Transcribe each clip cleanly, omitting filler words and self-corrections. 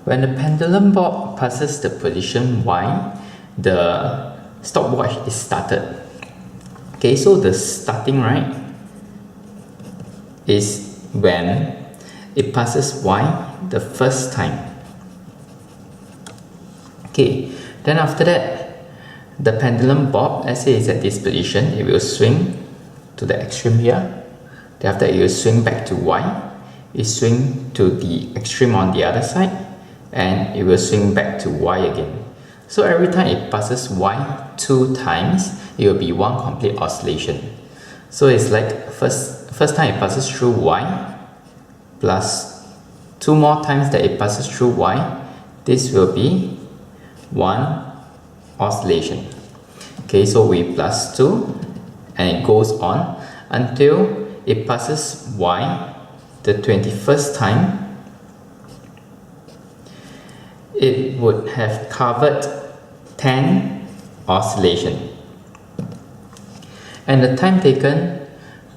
When the pendulum bob passes the position Y, the stopwatch is started. Okay, so the starting right is when it passes Y the first time. Okay, then after that, the pendulum bob, let's say it's at this position, it will swing to the extreme here. Then after that, it will swing back to Y. It swing to the extreme on the other side, and it will swing back to Y again. So every time it passes Y 2 times, it will be one complete oscillation. So it's like first time it passes through Y plus 2 more times that it passes through Y. This will be one oscillation. Okay, so we plus 2 and it goes on until it passes Y the 21st time. It would have covered 10 oscillation, and the time taken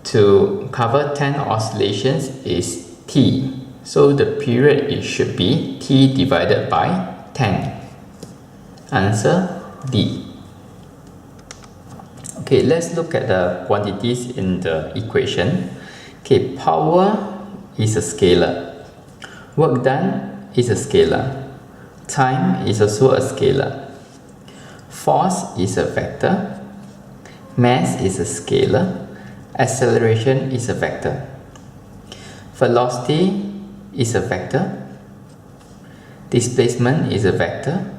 to cover 10 oscillations is T. So the period, it should be T divided by 10. Answer D. Okay, let's look at the quantities in the equation. Okay, power is a scalar. Work done is a scalar. Time is also a scalar. Force is a vector. Mass is a scalar. Acceleration is a vector. Velocity is a vector. Displacement is a vector.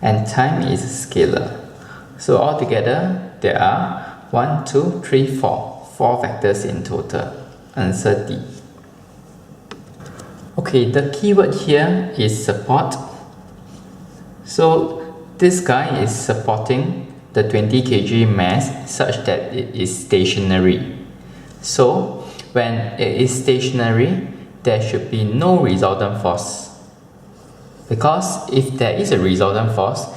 And time is a scalar. So altogether, there are 1, 2, 3, 4 vectors in total. Answer D. Okay, the keyword here is support. So this guy is supporting the 20 kg mass such that it is stationary. So when it is stationary, there should be no resultant force. Because if there is a resultant force,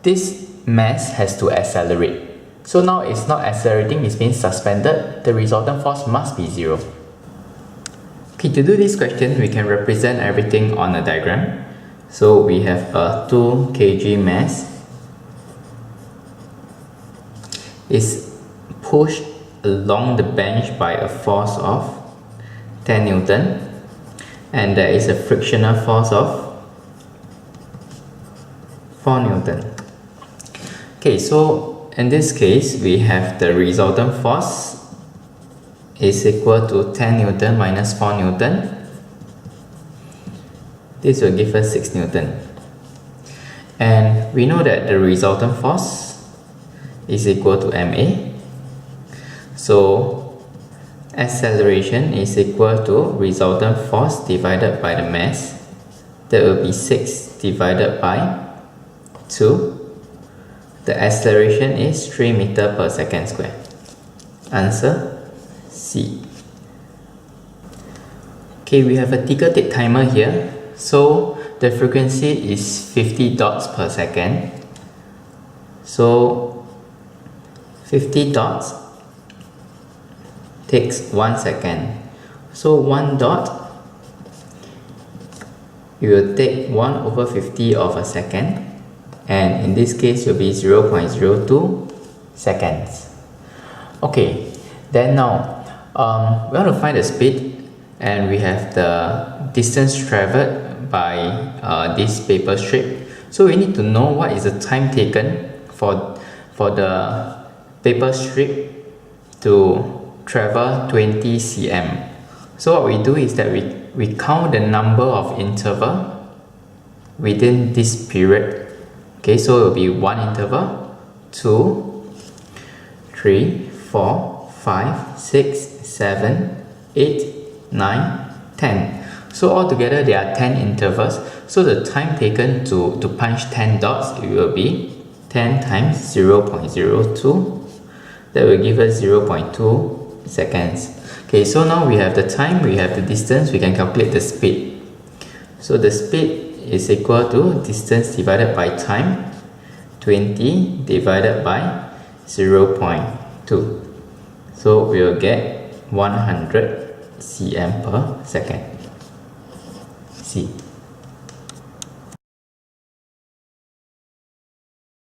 this mass has to accelerate. So now it's not accelerating, it's being suspended. The resultant force must be 0. Okay, to do this question, we can represent everything on a diagram. So we have a 2 kg mass is pushed along the bench by a force of 10 Newton, and there is a frictional force of 4 Newton. Okay, so in this case, we have the resultant force is equal to 10 Newton minus 4 Newton. This will give us 6 Newton. And we know that the resultant force is equal to ma. So acceleration is equal to resultant force divided by the mass. That will be 6 divided by 2. The acceleration is 3 meters per second square. Answer C. Okay, we have a ticker tape timer here. So the frequency is 50 dots per second. So 50 dots takes 1 second. So 1 dot, you will take 1 over 50 of a second. And in this case, it will be 0.02 seconds. Okay, then now we want to find the speed, and we have the distance traveled by this paper strip. So we need to know what is the time taken for the paper strip to travel 20 cm. So what we do is that we count the number of interval within this period. Okay, so it will be 1 interval, 2, 3, 4, 5, 6, 7, 8, 9, 10. So altogether there are 10 intervals. So the time taken to punch 10 dots, it will be 10 times 0.02. That will give us 0.2 seconds. Okay, so now we have the time, we have the distance, we can calculate the speed. So the speed is equal to distance divided by time, 20 divided by 0.2. So we will get 100 cm per second. C.